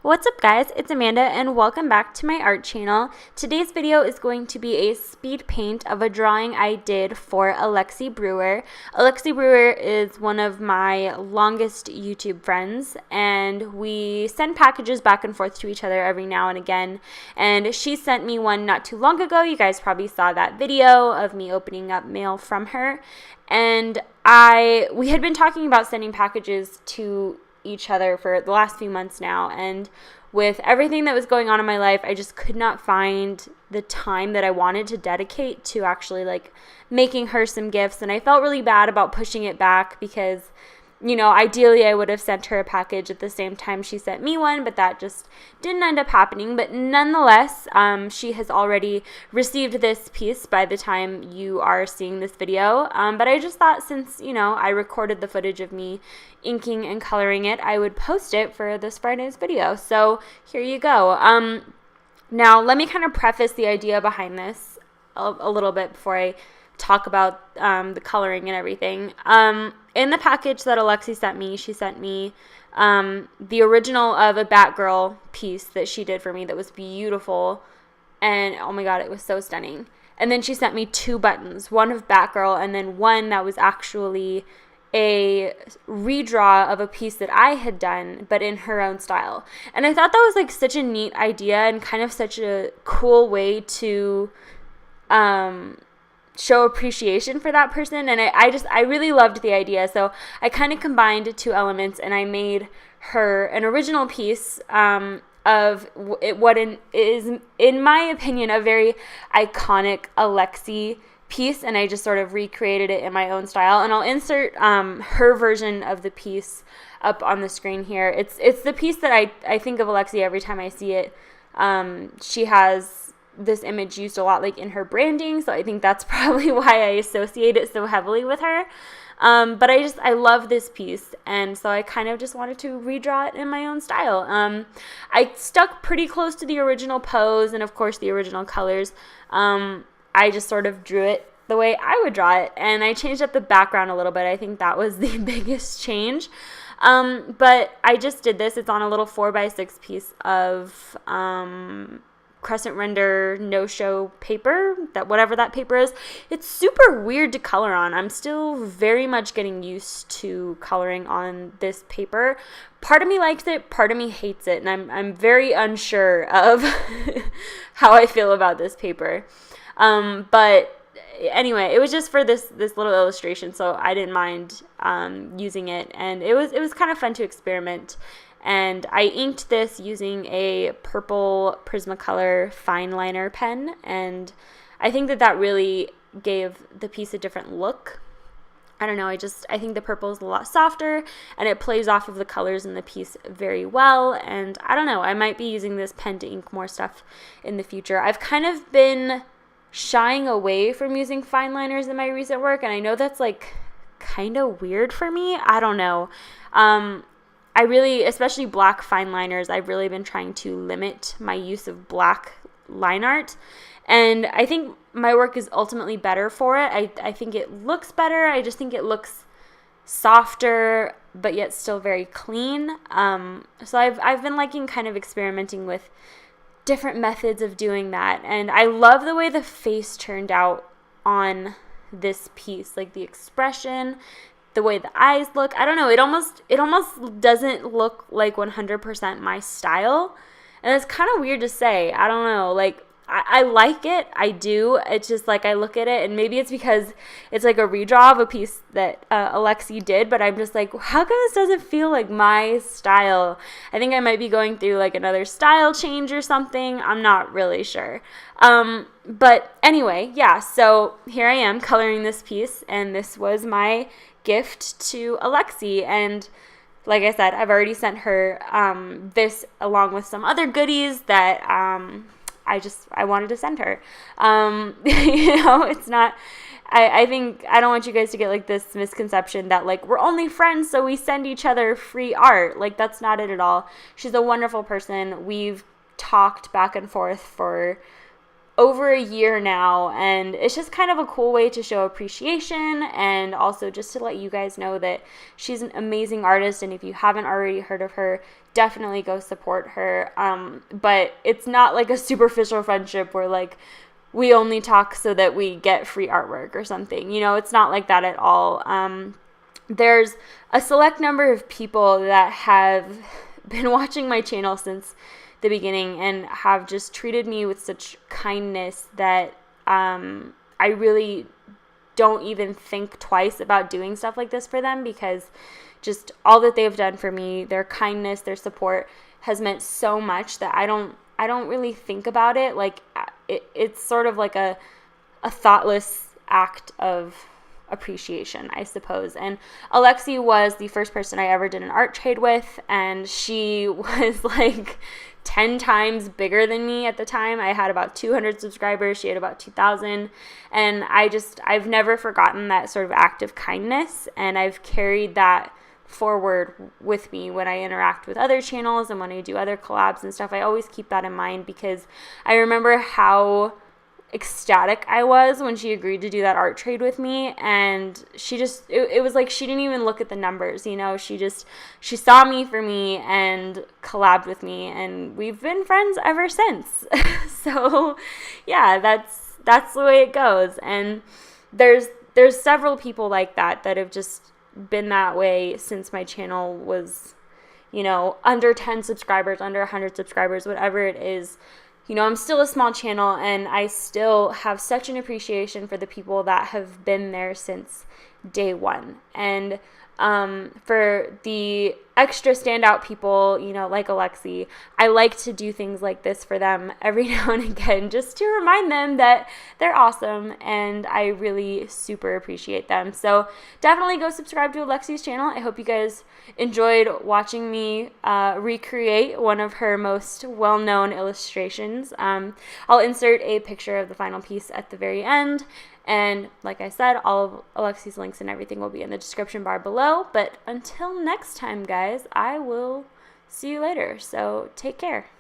What's up guys, it's Amanda and welcome back to my art channel. Today's video is going to be a speed paint of a drawing I did for Alexe Brewer. Alexe Brewer is one of my longest YouTube friends and we send packages back and forth to each other every now and again, and she sent me one not too long ago. You guys probably saw that video of me opening up mail from her, and we had been talking about sending packages to each other for the last few months now, and with everything that was going on in my life, I just could not find the time that I wanted to dedicate to actually making her some gifts, and I felt really bad about pushing it back because, you know, ideally I would have sent her a package at the same time she sent me one, but that just didn't end up happening. But nonetheless, she has already received this piece by the time you are seeing this video. But I just thought, since, you know, I recorded the footage of me inking and coloring it, I would post it for this Friday's video. So here you go. Now let me kind of preface the idea behind this a little bit before I talk about the coloring and everything. In the package that Alexe sent me, she sent me the original of a Batgirl piece that she did for me that was beautiful, and oh my god, it was so stunning. And then she sent me two buttons, one of Batgirl and then one that was actually a redraw of a piece that I had done, but in her own style. And I thought that was such a neat idea and kind of such a cool way to show appreciation for that person, and I really loved the idea. So I kind of combined two elements and I made her an original piece of what is, in my opinion, a very iconic Alexe piece, and I just sort of recreated it in my own style, and I'll insert her version of the piece up on the screen here. It's the piece that I think of Alexe every time I see it. She has this image used a lot in her branding, so I think that's probably why I associate it so heavily with her. But I love this piece, and so I kind of just wanted to redraw it in my own style. I stuck pretty close to the original pose and of course the original colors. I just sort of drew it the way I would draw it, and I changed up the background a little bit. I think that was the biggest change. But I just did this. It's on a little 4x6 piece of crescent render no-show paper, that whatever that paper is. It's super weird to color on. I'm still very much getting used to coloring on this paper. Part of me likes it, part of me hates it, and I'm very unsure of how I feel about this paper. But anyway, it was just for this little illustration, so I didn't mind using it, and it was kind of fun to experiment. And I inked this using a purple Prismacolor fine liner pen, and I think that really gave the piece a different look. I don't know, I think the purple is a lot softer, and it plays off of the colors in the piece very well, and I don't know, I might be using this pen to ink more stuff in the future. I've kind of been shying away from using fine liners in my recent work, and I know that's kind of weird for me. I don't know. I really, especially black fine liners, I've really been trying to limit my use of black line art, and I think my work is ultimately better for it. I think it looks better. I just think it looks softer, but yet still very clean. So I've been liking kind of experimenting with different methods of doing that, and I love the way the face turned out on this piece, the expression, the way the eyes look. I don't know, it almost doesn't look like 100% my style, and it's kind of weird to say. I don't know, I like it, I do. It's just I look at it, and maybe it's because it's a redraw of a piece that Alexe did, but I'm just how come this doesn't feel like my style? I think I might be going through another style change or something. I'm not really sure. But anyway, yeah, so here I am coloring this piece, and this was my gift to Alexe, and like I said, I've already sent her this along with some other goodies that I wanted to send her. You know, it's not, I think, I don't want you guys to get this misconception that we're only friends so we send each other free art. That's not it at all. She's a wonderful person. We've talked back and forth for over a year now, and it's just kind of a cool way to show appreciation, and also just to let you guys know that she's an amazing artist, and if you haven't already heard of her, definitely go support her. But it's not like a superficial friendship where like we only talk so that we get free artwork or something. You know, it's not like that at all. There's a select number of people that have been watching my channel since the beginning and have just treated me with such kindness that I really don't even think twice about doing stuff like this for them, because just all that they've done for me, their kindness, their support has meant so much that I don't really think about it. Like it's sort of like a thoughtless act of appreciation, I suppose. And Alexe was the first person I ever did an art trade with, and she was like 10 times bigger than me at the time. I had about 200 subscribers. She had about 2,000. And I've never forgotten that sort of act of kindness. And I've carried that forward with me when I interact with other channels and when I do other collabs and stuff. I always keep that in mind, because I remember how ecstatic I was when she agreed to do that art trade with me, and she just it was like she didn't even look at the numbers, you know. She saw me for me and collabed with me, and we've been friends ever since. So yeah, that's the way it goes. And there's several people like that have just been that way since my channel was, you know, under 10 subscribers, under 100 subscribers, whatever it is. You know, I'm still a small channel, and I still have such an appreciation for the people that have been there since day one. And for the extra standout people, you know, like Alexe, I like to do things like this for them every now and again, just to remind them that they're awesome, and I really super appreciate them. So definitely go subscribe to Alexe's channel. I hope you guys enjoyed watching me recreate one of her most well-known illustrations. I'll insert a picture of the final piece at the very end. And like I said, all of Alexe's links and everything will be in the description bar below. But until next time, guys, I will see you later. So take care.